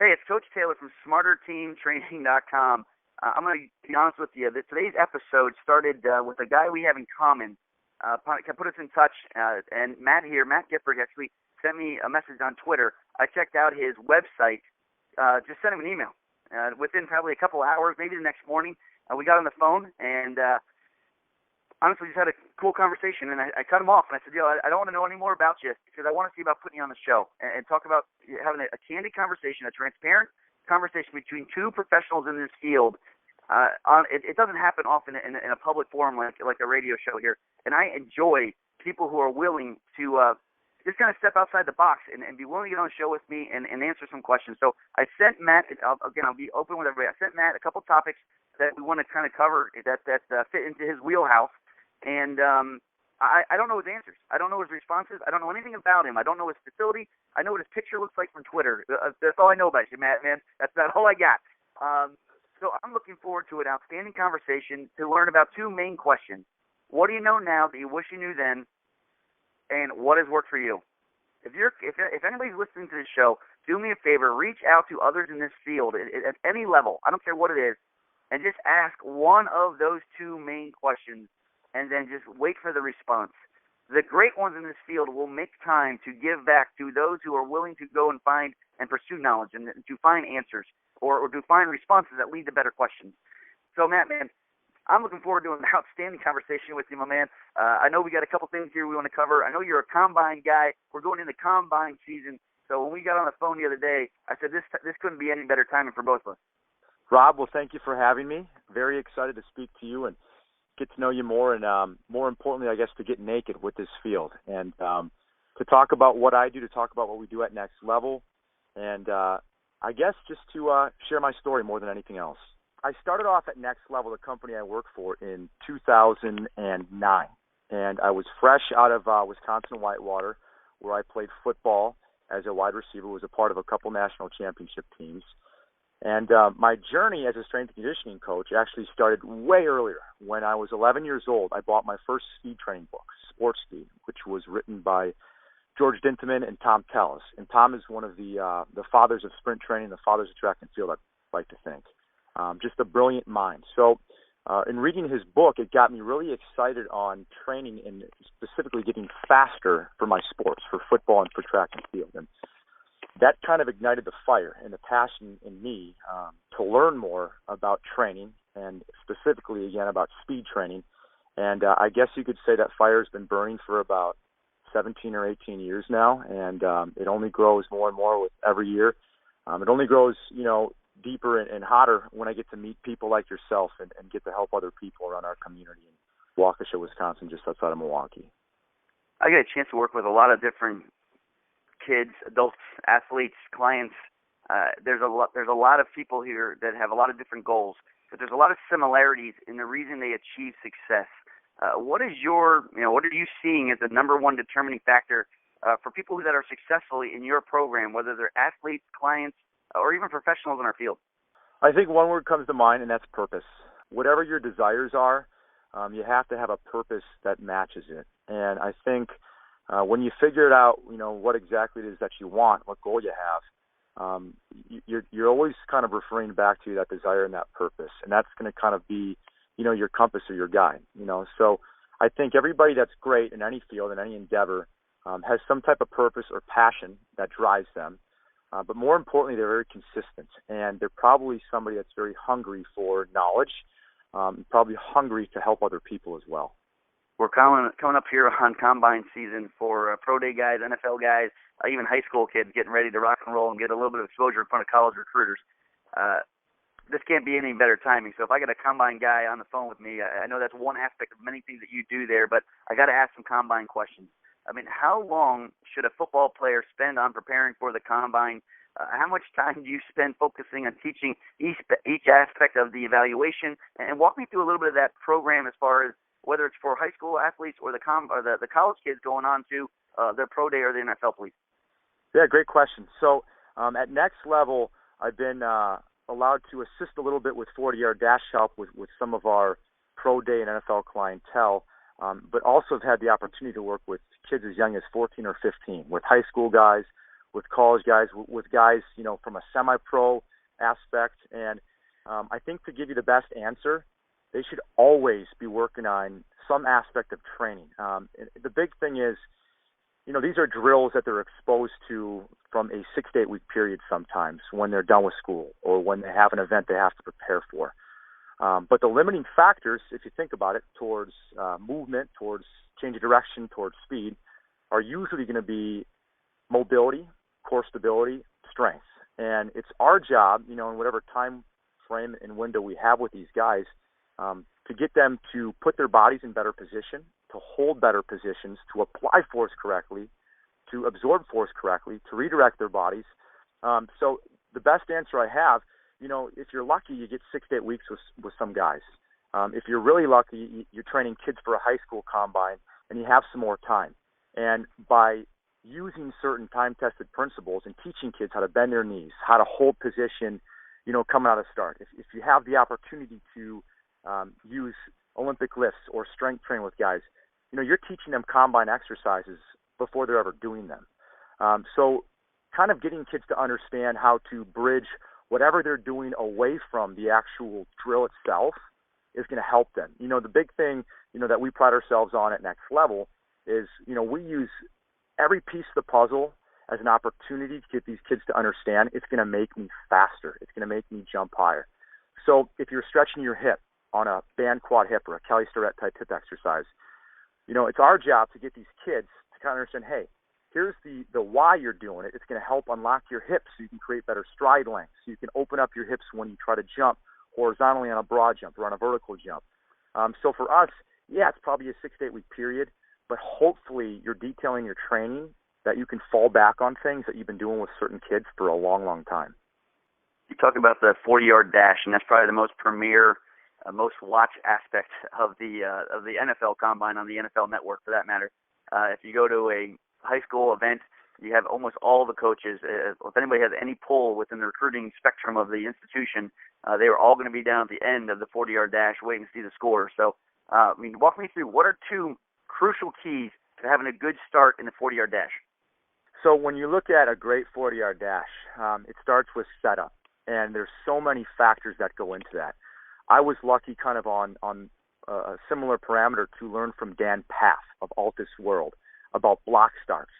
Hey, it's Coach Taylor from SmarterTeamTraining.com. I'm going to be honest with you. Today's episode started with a guy we have in common. Put us in touch, and Matt Gifford, actually sent me a message on Twitter. I checked out his website, just sent him an email. Within probably a couple hours, maybe the next morning, we got on the phone, and honestly just had a cool conversation, and I cut him off, and I said, I don't want to know any more about you because I want to see about putting you on the show and talk about having a candid conversation, a transparent conversation between two professionals in this field. It doesn't happen often in a public forum like a radio show here, and I enjoy people who are willing to just kind of step outside the box and be willing to get on the show with me and answer some questions. So I sent Matt, I'll be open with everybody, I sent Matt a couple topics that we want to kind of cover that fit into his wheelhouse. And I don't know his answers. I don't know his responses. I don't know anything about him. I don't know his facility. I know what his picture looks like from Twitter. That's all I know about you, Matt, man. That's about all I got. So I'm looking forward to an outstanding conversation to learn about two main questions. What do you know now that you wish you knew then? And what has worked for you? If anybody's listening to this show, do me a favor. Reach out to others in this field at any level. I don't care what it is. And just ask one of those two main questions. And then just wait for the response. The great ones in this field will make time to give back to those who are willing to go and find and pursue knowledge and to find answers or to find responses that lead to better questions. So, Matt, man, I'm looking forward to an outstanding conversation with you, my man. I know we got a couple things here we want to cover. I know you're a combine guy. We're going into combine season. So when we got on the phone the other day, I said this couldn't be any better timing for both of us. Rob, well, thank you for having me. Very excited to speak to you and get to know you more, and more importantly, I guess, to get naked with this field and to talk about what I do, to talk about what we do at Next Level, and I guess just to share my story more than anything else. I started off at Next Level, the company I work for, in 2009, and I was fresh out of Wisconsin-Whitewater, where I played football as a wide receiver, was a part of a couple national championship teams. And my journey as a strength and conditioning coach actually started way earlier. When I was 11 years old, I bought my first speed training book, Sports Speed, which was written by George Dinteman and Tom Tellis. And Tom is one of the fathers of sprint training, the fathers of track and field, I'd like to think. Just a brilliant mind. So in reading his book, it got me really excited on training and specifically getting faster for my sports, for football and for track and field. And that kind of ignited the fire and the passion in me to learn more about training and specifically, again, about speed training. And I guess you could say that fire has been burning for about 17 or 18 years now, and it only grows more and more with every year. It only grows, deeper and hotter when I get to meet people like yourself and get to help other people around our community in Waukesha, Wisconsin, just outside of Milwaukee. I get a chance to work with a lot of different kids, adults, athletes, clients. There's a lot of people here that have a lot of different goals, but there's a lot of similarities in the reason they achieve success. What are you seeing as the number one determining factor for people that are successfully in your program, whether they're athletes, clients, or even professionals in our field? I think one word comes to mind, and that's purpose. Whatever your desires are, you have to have a purpose that matches it. And I think when you figure it out, what exactly it is that you want, what goal you have, you're always kind of referring back to that desire and that purpose. And that's going to kind of be, your compass or your guide, So I think everybody that's great in any field, in any endeavor, has some type of purpose or passion that drives them. But more importantly, they're very consistent, and they're probably somebody that's very hungry for knowledge, probably hungry to help other people as well. We're coming up here on combine season for pro day guys, NFL guys, even high school kids getting ready to rock and roll and get a little bit of exposure in front of college recruiters. This can't be any better timing. So if I got a combine guy on the phone with me, I know that's one aspect of many things that you do there, but I got to ask some combine questions. I mean, how long should a football player spend on preparing for the combine? How much time do you spend focusing on teaching each aspect of the evaluation? And walk me through a little bit of that program as far as whether it's for high school athletes or the college kids going on to their pro day or the NFL, please. Yeah, great question. So at Next Level, I've been allowed to assist a little bit with 40-yard dash help with some of our pro day and NFL clientele, but also have had the opportunity to work with kids as young as 14 or 15, with high school guys, with college guys, with guys, from a semi-pro aspect. And I think to give you the best answer, they should always be working on some aspect of training. The big thing is, these are drills that they're exposed to from a 6 to 8 week period sometimes when they're done with school or when they have an event they have to prepare for. But the limiting factors, if you think about it, towards movement, towards change of direction, towards speed, are usually going to be mobility, core stability, strength. And it's our job, in whatever time frame and window we have with these guys, to get them to put their bodies in better position, to hold better positions, to apply force correctly, to absorb force correctly, to redirect their bodies. So the best answer I have, if you're lucky, you get 6 to 8 weeks with some guys. If you're really lucky, you're training kids for a high school combine and you have some more time. And by using certain time-tested principles and teaching kids how to bend their knees, how to hold position, coming out of start. If you have the opportunity to use Olympic lifts or strength train with guys, you're teaching them combine exercises before they're ever doing them. So kind of getting kids to understand how to bridge whatever they're doing away from the actual drill itself is going to help them. The big thing, that we pride ourselves on at Next Level is, we use every piece of the puzzle as an opportunity to get these kids to understand it's going to make me faster. It's going to make me jump higher. So if you're stretching your hip on a band quad hip or a Kelly Starrett type hip exercise, it's our job to get these kids to kind of understand, hey, here's the why you're doing it. It's going to help unlock your hips so you can create better stride length, so you can open up your hips when you try to jump horizontally on a broad jump or on a vertical jump. So for us, it's probably a 6 to 8 week period, but hopefully you're detailing your training that you can fall back on things that you've been doing with certain kids for a long, long time. You talk about the 40-yard dash, and that's probably the most premier, most watched aspect of the NFL Combine on the NFL Network, for that matter. If you go to a high school event, you have almost all the coaches. If anybody has any pull within the recruiting spectrum of the institution, they are all going to be down at the end of the 40-yard dash waiting to see the score. So, walk me through, what are two crucial keys to having a good start in the 40-yard dash? So when you look at a great 40-yard dash, it starts with setup, and there's so many factors that go into that. I was lucky kind of on a similar parameter to learn from Dan Paff of Altis World about block starts.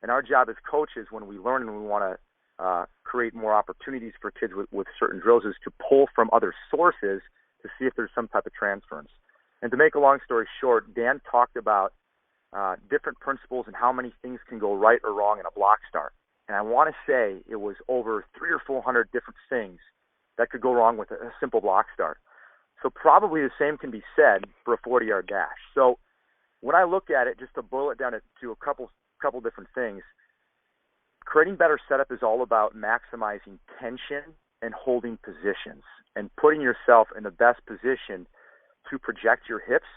And our job as coaches, when we learn and we want to create more opportunities for kids with certain drills, is to pull from other sources to see if there's some type of transference. And to make a long story short, Dan talked about different principles and how many things can go right or wrong in a block start. And I want to say it was over 300 or 400 different things that could go wrong with a simple block start. So probably the same can be said for a 40-yard dash. So when I look at it, just to boil it down to a couple different things, creating better setup is all about maximizing tension and holding positions and putting yourself in the best position to project your hips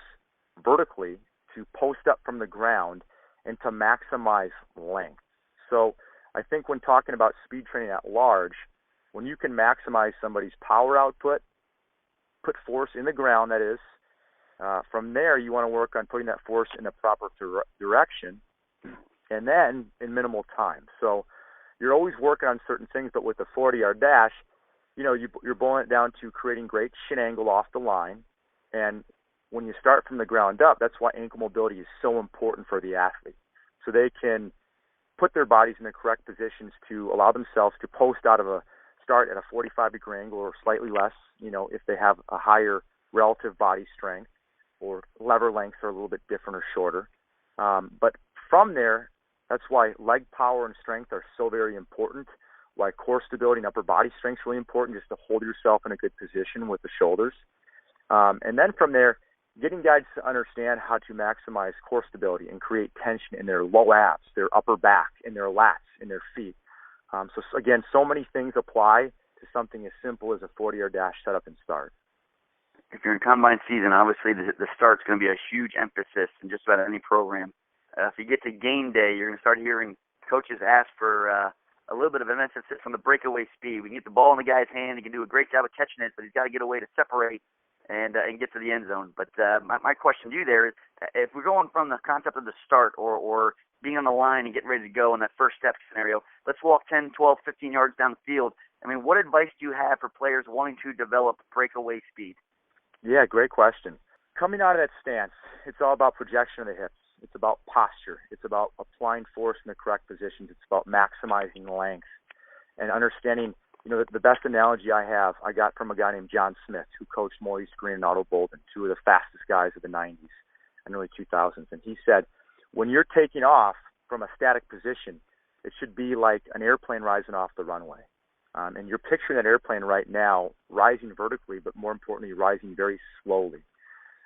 vertically, to post up from the ground, and to maximize length. So I think when talking about speed training at large, when you can maximize somebody's power output, put force in the ground, that is, from there you want to work on putting that force in the proper direction, and then in minimal time. So you're always working on certain things, but with the 40-yard dash, you're boiling it down to creating great shin angle off the line. And when you start from the ground up, that's why ankle mobility is so important for the athlete. So they can put their bodies in the correct positions to allow themselves to post out of a start at a 45-degree angle or slightly less, if they have a higher relative body strength, or lever lengths are a little bit different or shorter. But from there, that's why leg power and strength are so very important, why core stability and upper body strength is really important, just to hold yourself in a good position with the shoulders. And then from there, getting guys to understand how to maximize core stability and create tension in their low abs, their upper back, in their lats, in their feet. So again, so many things apply to something as simple as a 40-yard dash setup and start. If you're in combine season, obviously the start's going to be a huge emphasis in just about any program. If you get to game day, you're going to start hearing coaches ask for a little bit of an emphasis on the breakaway speed. We can get the ball in the guy's hand. He can do a great job of catching it, but he's got to get away to separate and get to the end zone. But my question to you there is, if we're going from the concept of the start or being on the line and getting ready to go in that first step scenario. Let's walk 10, 12, 15 yards down the field. I mean, what advice do you have for players wanting to develop breakaway speed? Yeah, great question. Coming out of that stance, it's all about projection of the hips. It's about posture. It's about applying force in the correct positions. It's about maximizing length and understanding. The best analogy I got from a guy named John Smith, who coached Maurice Green and Otto Bolden, two of the fastest guys of the 90s and early 2000s. And he said, when you're taking off from a static position, it should be like an airplane rising off the runway. And you're picturing that airplane right now rising vertically, but more importantly, rising very slowly.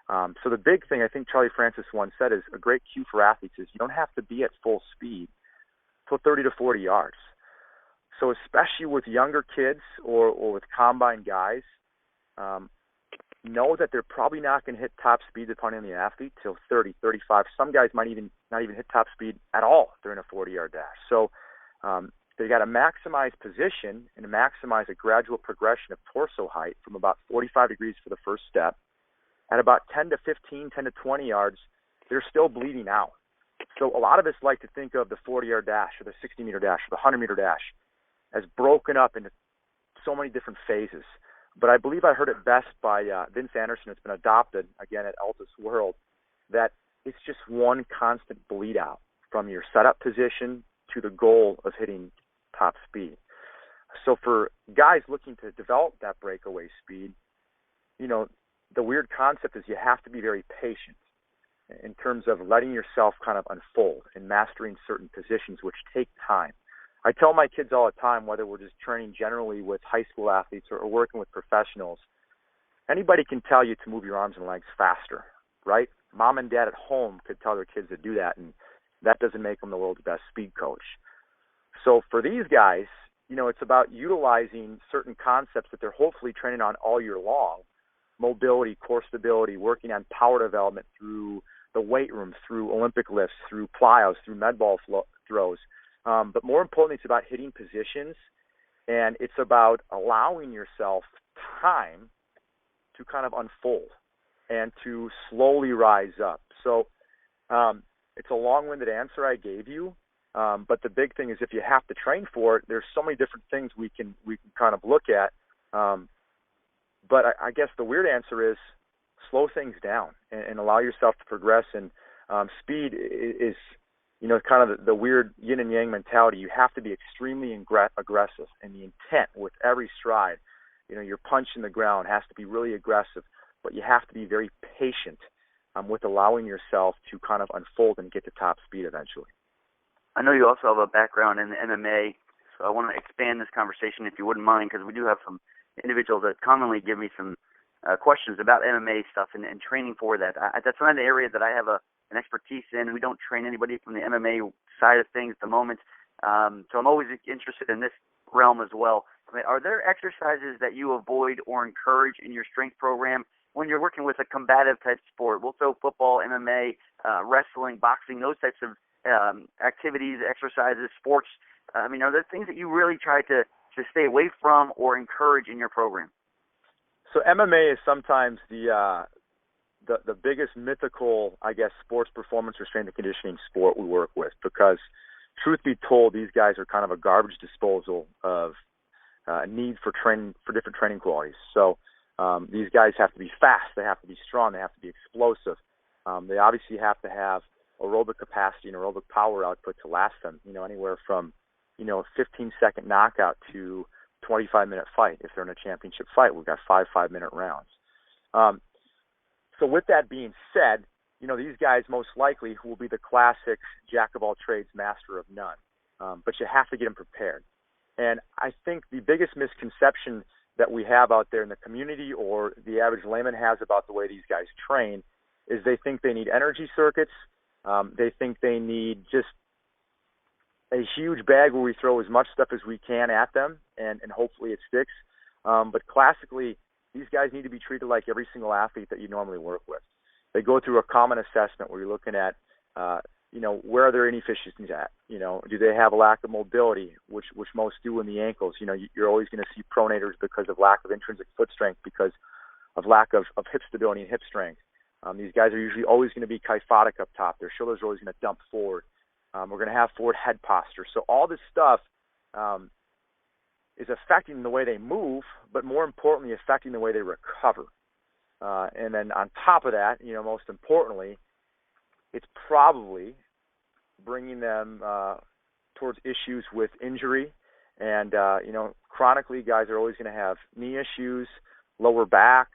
So the big thing I think Charlie Francis once said is a great cue for athletes is you don't have to be at full speed till 30 to 40 yards. So especially with younger kids or with combine guys, know that they're probably not going to hit top speed depending on the athlete till 30, 35. Some guys might not even hit top speed at all during a 40-yard dash. So they got to maximize position and maximize a gradual progression of torso height from about 45 degrees for the first step. At about 10 to 15, 10 to 20 yards, they're still bleeding out. So a lot of us like to think of the 40-yard dash or the 60-meter dash or the 100-meter dash as broken up into so many different phases. But I believe I heard it best by Vince Anderson. It's been adopted, again, at Altis World, that it's just one constant bleed out from your setup position to the goal of hitting top speed. So for guys looking to develop that breakaway speed, the weird concept is you have to be very patient in terms of letting yourself kind of unfold and mastering certain positions, which take time. I tell my kids all the time, whether we're just training generally with high school athletes or working with professionals, anybody can tell you to move your arms and legs faster, right? Mom and dad at home could tell their kids to do that, and that doesn't make them the world's best speed coach. So for these guys, it's about utilizing certain concepts that they're hopefully training on all year long: mobility, core stability, working on power development through the weight room, through Olympic lifts, through plyos, through med ball throws. But more importantly, it's about hitting positions, and it's about allowing yourself time to kind of unfold and to slowly rise up. So it's a long-winded answer I gave you, but the big thing is if you have to train for it, there's so many different things we can kind of look at. But I guess the weird answer is slow things down and allow yourself to progress. And speed is, kind of the weird yin and yang mentality. You have to be extremely aggressive, and the intent with every stride, your punch in the ground has to be really aggressive, but you have to be very patient with allowing yourself to kind of unfold and get to top speed eventually. I know you also have a background in the MMA, so I want to expand this conversation if you wouldn't mind, because we do have some individuals that commonly give me some questions about MMA stuff and training for that. That's one of the areas that I have an expertise in. We don't train anybody from the MMA side of things at the moment, so I'm always interested in this realm as well. I mean, are there exercises that you avoid or encourage in your strength program when you're working with a combative type sport? We'll throw football, MMA, wrestling, boxing, those types of activities, exercises, sports. Are there things that you really try to stay away from or encourage in your program? So MMA is sometimes the biggest mythical, I guess, sports performance or strength and conditioning sport we work with, because truth be told, these guys are kind of a garbage disposal of need for different training qualities. So these guys have to be fast, they have to be strong, they have to be explosive. They obviously have to have aerobic capacity and aerobic power output to last them, anywhere from 15-second knockout to 25-minute fight. If they're in a championship fight, we've got 5-minute rounds. So with that being said, these guys most likely will be the classic jack of all trades, master of none. But you have to get them prepared. And I think the biggest misconception that we have out there in the community, or the average layman has about the way these guys train, is they think they need energy circuits. They think they need just a huge bag where we throw as much stuff as we can at them, and hopefully it sticks. But classically, these guys need to be treated like every single athlete that you normally work with. They go through a common assessment where you're looking at, where are their inefficiencies at? Do they have a lack of mobility, which most do in the ankles? You're always going to see pronators because of lack of intrinsic foot strength, because of lack of hip stability and hip strength. These guys are usually always going to be kyphotic up top. Their shoulders are always going to dump forward. We're going to have forward head posture. So all this stuff is affecting the way they move, but more importantly, affecting the way they recover. And then on top of that, most importantly, it's probably bringing them towards issues with injury. And, chronically, guys are always going to have knee issues, lower back,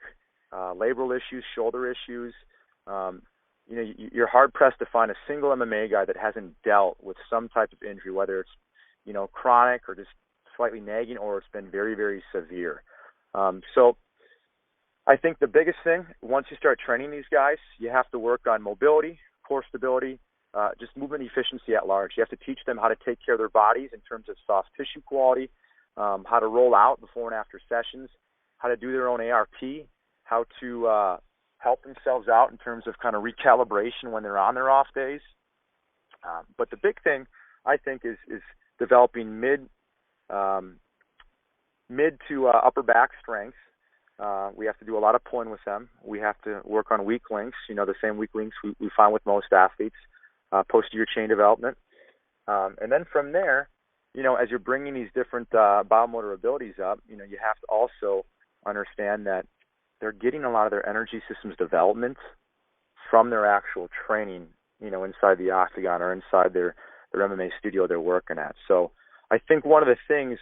labral issues, shoulder issues. You're hard-pressed to find a single MMA guy that hasn't dealt with some type of injury, whether it's, chronic or just slightly nagging, or it's been very, very severe. So I think the biggest thing, once you start training these guys, you have to work on mobility, core stability, just movement efficiency at large. You have to teach them how to take care of their bodies in terms of soft tissue quality, how to roll out before and after sessions, how to do their own ARP, how to help themselves out in terms of kind of recalibration when they're on their off days. But the big thing, I think, is developing mid to upper back strength. We have to do a lot of pulling with them. We have to work on weak links, the same weak links we find with most athletes, posterior chain development. And then from there, as you're bringing these different biomotor abilities up, you have to also understand that they're getting a lot of their energy systems development from their actual training, inside the octagon or inside their MMA studio they're working at. So I think one of the things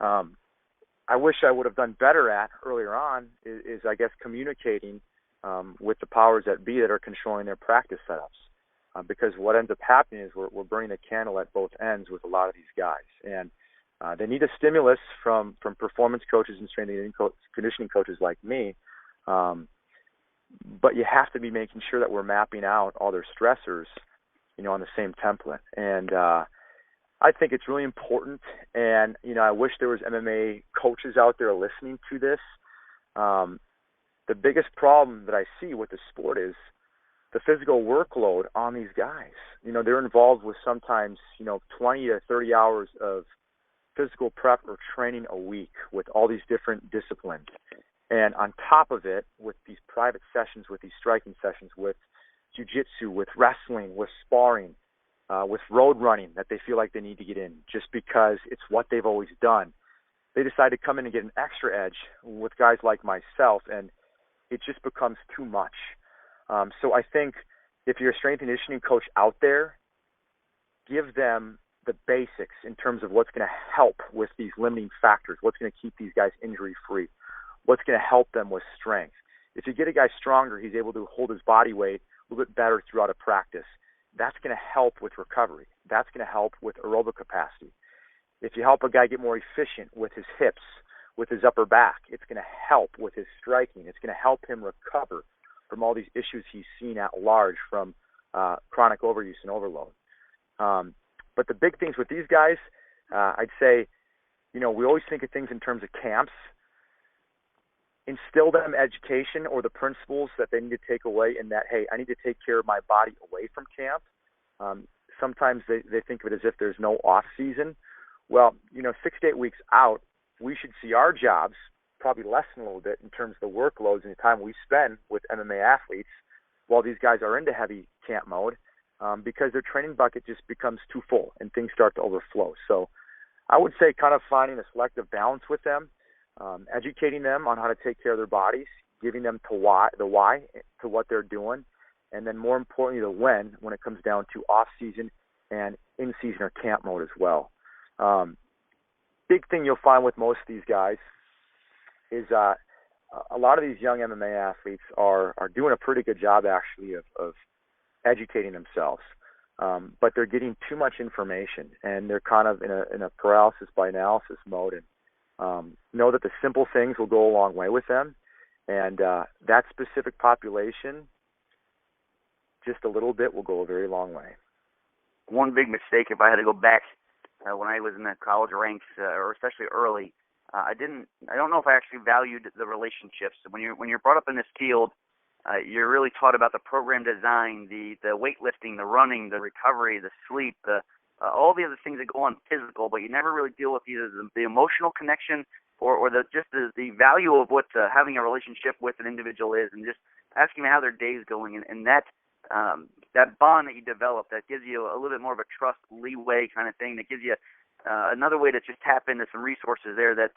I wish I would have done better at earlier on is I guess, communicating with the powers that be that are controlling their practice setups. Because what ends up happening is we're burning the candle at both ends with a lot of these guys. And they need a stimulus from performance coaches and strength and conditioning coaches like me. But you have to be making sure that we're mapping out all their stressors, on the same template. And I think it's really important. And, I wish there was MMA coaches out there listening to this. The biggest problem that I see with the sport is the physical workload on these guys. They're involved with sometimes, 20 to 30 hours of physical prep or training a week with all these different disciplines. And on top of it, with these private sessions, with these striking sessions, with jiu-jitsu, with wrestling, with sparring, with road running that they feel like they need to get in just because it's what they've always done. They decide to come in and get an extra edge with guys like myself, and it just becomes too much. So I think if you're a strength and conditioning coach out there, give them the basics in terms of what's going to help with these limiting factors, what's going to keep these guys injury-free, what's going to help them with strength. If you get a guy stronger, he's able to hold his body weight a little bit better throughout a practice. That's going to help with recovery. That's going to help with aerobic capacity. If you help a guy get more efficient with his hips, with his upper back, it's going to help with his striking. It's going to help him recover from all these issues he's seen at large from chronic overuse and overload. But the big things with these guys, I'd say, we always think of things in terms of camps. Instill them education or the principles that they need to take away in that, hey, I need to take care of my body away from camp. Sometimes they think of it as if there's no off season. Well, 6 to 8 weeks out, we should see our jobs probably lessen a little bit in terms of the workloads and the time we spend with MMA athletes while these guys are into heavy camp mode, because their training bucket just becomes too full and things start to overflow. So I would say kind of finding a selective balance with them, educating them on how to take care of their bodies, giving them the why to what they're doing, and then more importantly, the when it comes down to off-season and in-season or camp mode as well. Big thing you'll find with most of these guys is a lot of these young MMA athletes are doing a pretty good job, actually, of educating themselves. But they're getting too much information, and they're kind of in a paralysis by analysis mode, and know that the simple things will go a long way with them. And that specific population, just a little bit will go a very long way. One big mistake, if I had to go back when I was in the college ranks, or especially early, I don't know if I actually valued the relationships. When you're brought up in this field, you're really taught about the program design, the weightlifting, the running, the recovery, the sleep, all the other things that go on physical, but you never really deal with either the emotional connection or the value of what having a relationship with an individual is, and just asking them how their day is going. And that that bond that you develop that gives you a little bit more of a trust leeway kind of thing, that gives you another way to just tap into some resources there that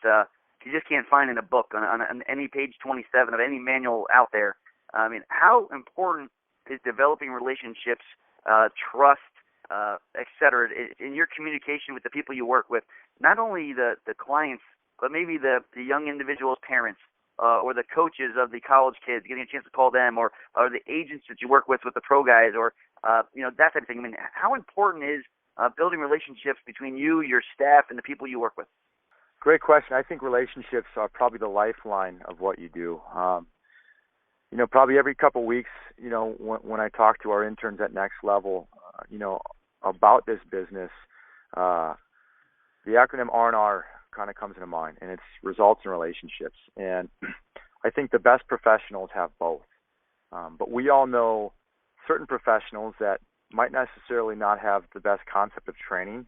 you just can't find in a book on any page 27 of any manual out there. I mean, how important is developing relationships, trust, et cetera, in your communication with the people you work with, not only the clients, but maybe the young individuals' parents, or the coaches of the college kids, getting a chance to call them, or the agents that you work with the pro guys, or that type of thing. I mean, how important is building relationships between you, your staff, and the people you work with? Great question. I think relationships are probably the lifeline of what you do. Probably every couple of weeks, when I talk to our interns at Next Level, about this business, the acronym R&R kind of comes into mind, and it's results and relationships. And I think the best professionals have both. But we all know certain professionals that might necessarily not have the best concept of training,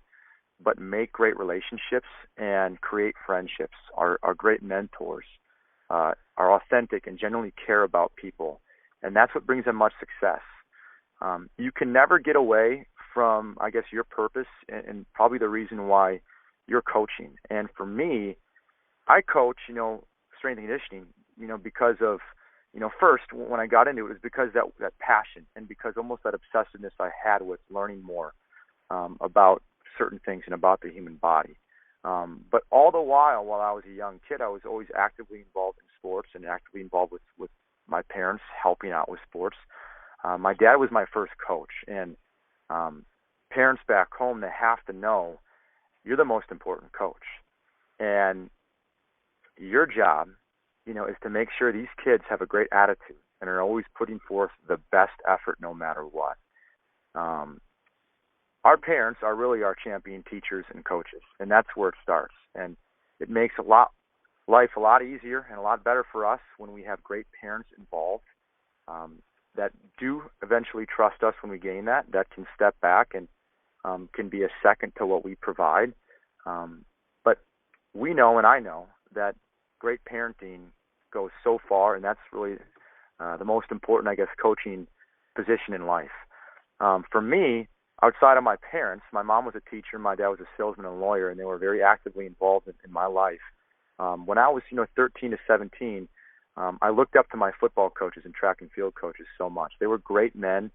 but make great relationships and create friendships, are great mentors, are authentic and genuinely care about people. And that's what brings them much success. You can never get away from, I guess, your purpose and probably the reason why you're coaching. And for me, I coach, strength and conditioning, because of, first, when I got into it, it was because that passion and because almost that obsessiveness I had with learning more about certain things and about the human body. But all the while I was a young kid, I was always actively involved in sports and actively involved with my parents helping out with sports. My dad was my first coach, and parents back home, they have to know you're the most important coach. And your job, is to make sure these kids have a great attitude and are always putting forth the best effort no matter what. Our parents are really our champion teachers and coaches, and that's where it starts. And it makes life a lot easier and a lot better for us when we have great parents involved that do eventually trust us when we gain that can step back and can be a second to what we provide. But we know, and I know, that great parenting goes so far, and that's really the most important, I guess, coaching position in life. For me, outside of my parents, my mom was a teacher, my dad was a salesman and lawyer, and they were very actively involved in my life. When I was, 13 to 17, I looked up to my football coaches and track and field coaches so much. They were great men.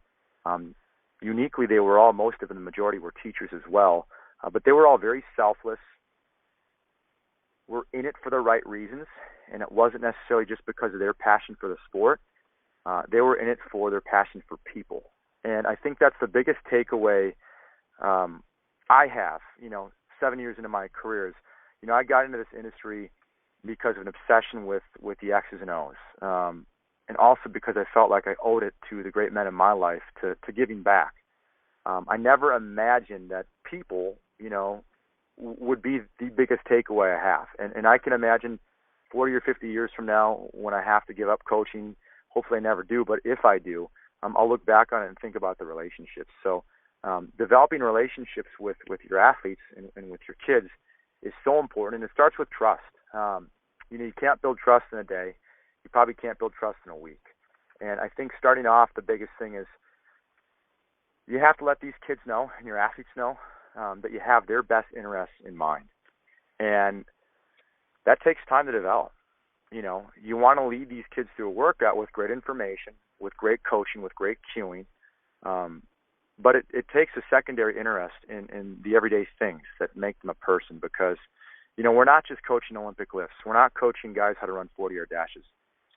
Uniquely, they were all, most of them, the majority were teachers as well, but they were all very selfless, were in it for the right reasons, and it wasn't necessarily just because of their passion for the sport. They were in it for their passion for people. And I think that's the biggest takeaway I have, 7 years into my career is, I got into this industry because of an obsession with the X's and O's. And also because I felt like I owed it to the great men in my life to giving back. I never imagined that people, would be the biggest takeaway I have. And I can imagine 40 or 50 years from now when I have to give up coaching, hopefully I never do, but if I do, I'll look back on it and think about the relationships. So developing relationships with your athletes and with your kids is so important, and it starts with trust. You can't build trust in a day. You probably can't build trust in a week. And I think starting off, the biggest thing is you have to let these kids know and your athletes know that you have their best interests in mind. And that takes time to develop. You want to lead these kids through a workout with great information, with great coaching, with great cueing. But it takes a secondary interest in the everyday things that make them a person because, we're not just coaching Olympic lifts. We're not coaching guys how to run 40-yard dashes.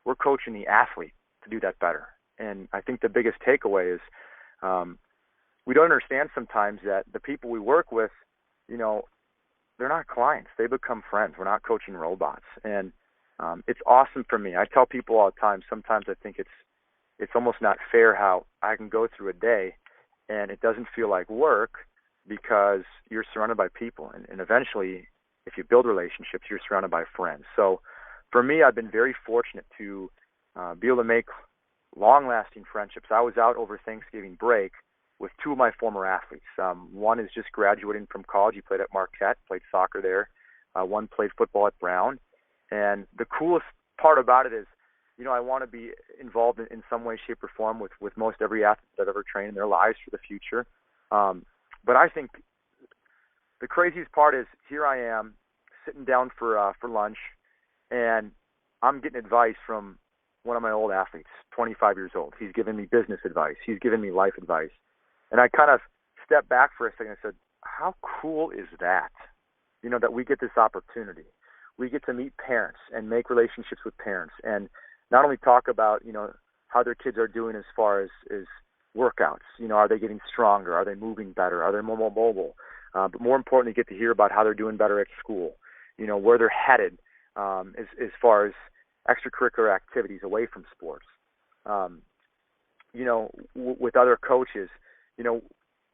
We're coaching the athlete to do that better. And I think the biggest takeaway is we don't understand sometimes that the people we work with, they're not clients. They become friends. We're not coaching robots. And it's awesome for me. I tell people all the time, sometimes I think it's almost not fair how I can go through a day and it doesn't feel like work because you're surrounded by people. And eventually, if you build relationships, you're surrounded by friends. So for me, I've been very fortunate to be able to make long-lasting friendships. I was out over Thanksgiving break with two of my former athletes. One is just graduating from college. He played at Marquette, played soccer there. One played football at Brown. And the coolest part about it is, I want to be involved in some way, shape, or form with most every athlete that I've ever trained in their lives for the future. But I think the craziest part is here I am sitting down for lunch, and I'm getting advice from one of my old athletes, 25 years old. He's giving me business advice. He's giving me life advice. And I kind of stepped back for a second and said, how cool is that? That we get this opportunity. We get to meet parents and make relationships with parents and not only talk about, how their kids are doing as far as workouts. Are they getting stronger? Are they moving better? Are they more mobile? But more importantly, get to hear about how they're doing better at school, where they're headed as far as extracurricular activities away from sports. With other coaches,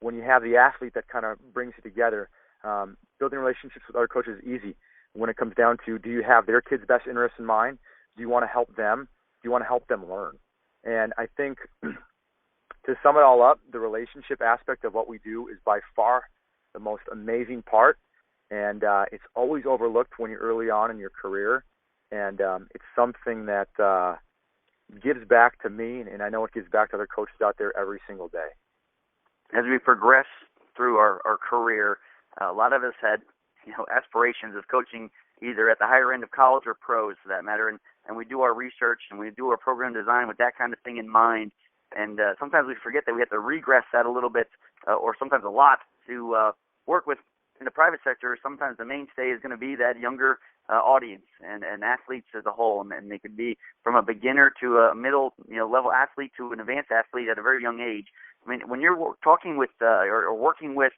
when you have the athlete that kind of brings you together, building relationships with other coaches is easy when it comes down to, do you have their kids' best interests in mind? Do you want to help them? Do you want to help them learn? And I think to sum it all up, the relationship aspect of what we do is by far the most amazing part. And it's always overlooked when you're early on in your career. And it's something that gives back to me, and I know it gives back to other coaches out there every single day. As we progress through our career, a lot of us had, aspirations of coaching either at the higher end of college or pros, for that matter. And we do our research and we do our program design with that kind of thing in mind. And sometimes we forget that we have to regress that a little bit, or sometimes a lot, to work with in the private sector. Sometimes the mainstay is going to be that younger audience and athletes as a whole, and they could be from a beginner to a middle level athlete to an advanced athlete at a very young age. I mean, when you're talking with or working with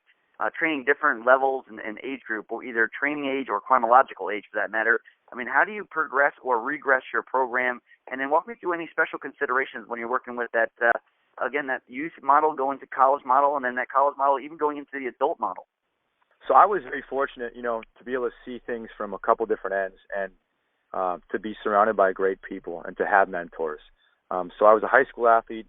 training different levels and age group, or either training age or chronological age for that matter, I mean, how do you progress or regress your program? And then walk me through any special considerations when you're working with that, again, that youth model going to college model, and then that college model even going into the adult model. So I was very fortunate, to be able to see things from a couple different ends and to be surrounded by great people and to have mentors. So I was a high school athlete,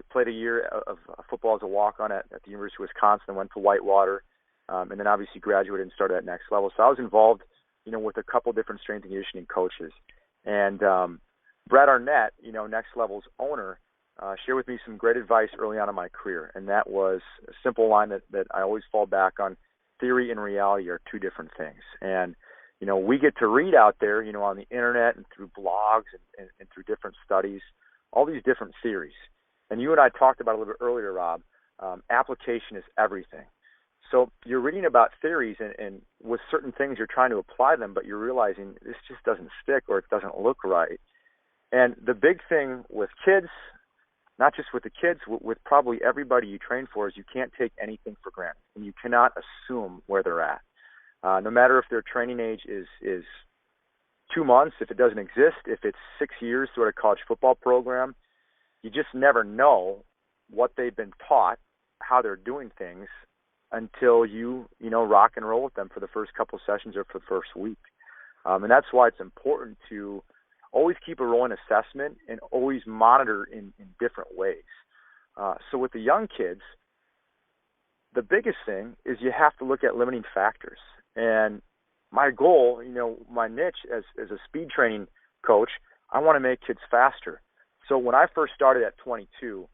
played a year of football as a walk-on at the University of Wisconsin, went to Whitewater, and then obviously graduated and started at next level. So I was involved, with a couple different strength and conditioning coaches. And Brad Arnett, Next Level's owner, shared with me some great advice early on in my career, and that was a simple line that I always fall back on. Theory and reality are two different things. And, we get to read out there, on the internet and through blogs and through different studies, all these different theories. And you and I talked about a little bit earlier, Rob, application is everything. So you're reading about theories and with certain things you're trying to apply them, but you're realizing this just doesn't stick or it doesn't look right. And the big thing with kids, not just with the kids, with probably everybody you train for, is you can't take anything for granted, and you cannot assume where they're at. No matter if their training age is 2 months, if it doesn't exist, if it's 6 years through a college football program, you just never know what they've been taught, how they're doing things, until you rock and roll with them for the first couple of sessions or for the first week. And that's why it's important to always keep a rolling assessment and always monitor in different ways. So with the young kids, the biggest thing is you have to look at limiting factors. And my goal, my niche as a speed training coach, I want to make kids faster. So when I first started at 22,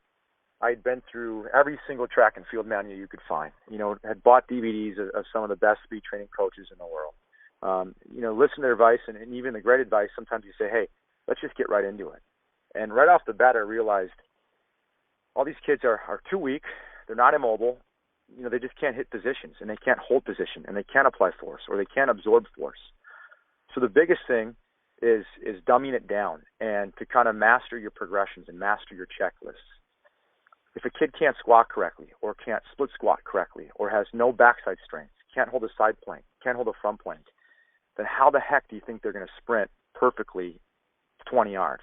I'd been through every single track and field manual you could find. Had bought DVDs of some of the best speed training coaches in the world. Listen to their advice, and even the great advice, sometimes you say, hey, let's just get right into it. And right off the bat, I realized all these kids are too weak. They're not immobile. They just can't hit positions, and they can't hold position, and they can't apply force, or they can't absorb force. So the biggest thing is dumbing it down and to kind of master your progressions and master your checklists. If a kid can't squat correctly, or can't split squat correctly, or has no backside strength, can't hold a side plank, can't hold a front plank, then how the heck do you think they're going to sprint perfectly 20 yards?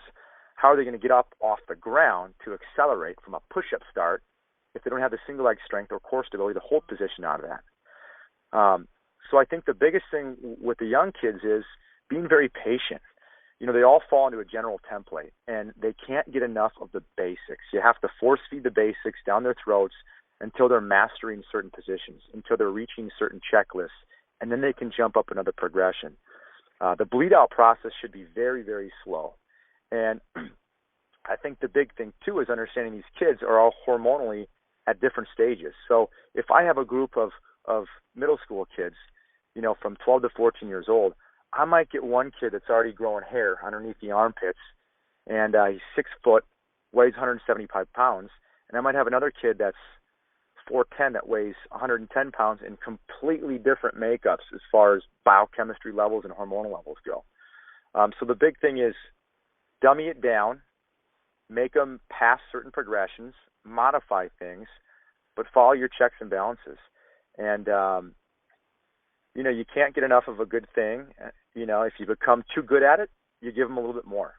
How are they going to get up off the ground to accelerate from a push-up start if they don't have the single leg strength or core stability to hold position out of that? So I think the biggest thing with the young kids is being very patient. They all fall into a general template, and they can't get enough of the basics. You have to force feed the basics down their throats until they're mastering certain positions, until they're reaching certain checklists, and then they can jump up another progression. The bleed-out process should be very, very slow. And I think the big thing, too, is understanding these kids are all hormonally at different stages. So if I have a group of middle school kids, from 12 to 14 years old, I might get one kid that's already growing hair underneath the armpits, and he's 6 foot, weighs 175 pounds, and I might have another kid that's 4'10" that weighs 110 pounds in completely different makeups as far as biochemistry levels and hormonal levels go. So the big thing is dummy it down, make them pass certain progressions, modify things, but follow your checks and balances. And, you can't get enough of a good thing. If you become too good at it, you give them a little bit more.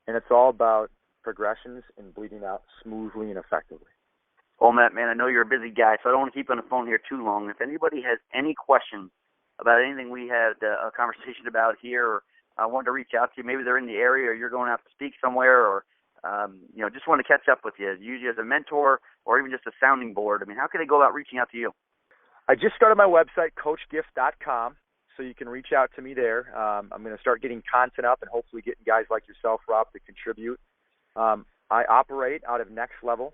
And it's all about progressions and bleeding out smoothly and effectively. Well, Matt, man, I know you're a busy guy, so I don't want to keep you on the phone here too long. If anybody has any questions about anything we had a conversation about here, or wanted to reach out to you, maybe they're in the area or you're going out to speak somewhere, or just want to catch up with you, use you as a mentor or even just a sounding board. I mean, how can they go about reaching out to you? I just started my website, CoachGiff.com, so you can reach out to me there. I'm going to start getting content up and hopefully getting guys like yourself, Rob, to contribute. I operate out of Next Level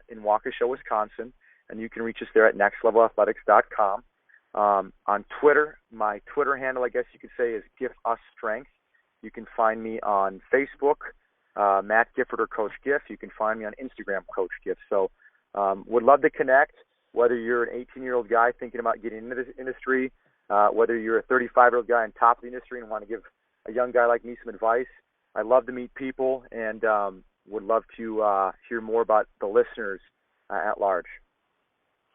in Waukesha, Wisconsin, and you can reach us there at nextlevelathletics.com. On Twitter, my Twitter handle, I guess you could say, is GiffUsStrength. You can find me on Facebook, Matt Gifford or Coach Giff. You can find me on Instagram, Coach Giff. So would love to connect, whether you're an 18-year-old guy thinking about getting into this industry, whether you're a 35-year-old guy on top of the industry and want to give a young guy like me some advice. I love to meet people and would love to hear more about the listeners at large.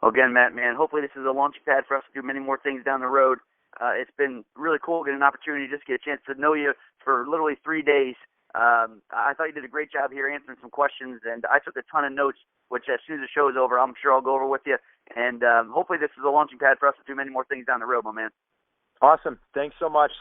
Well, again, Matt, man, hopefully this is a launching pad for us to do many more things down the road. It's been really cool getting an opportunity to just get a chance to know you for literally 3 days. I thought you did a great job here answering some questions, and I took a ton of notes, which as soon as the show is over, I'm sure I'll go over with you. And hopefully this is a launching pad for us to do many more things down the road, my man. Awesome. Thanks so much.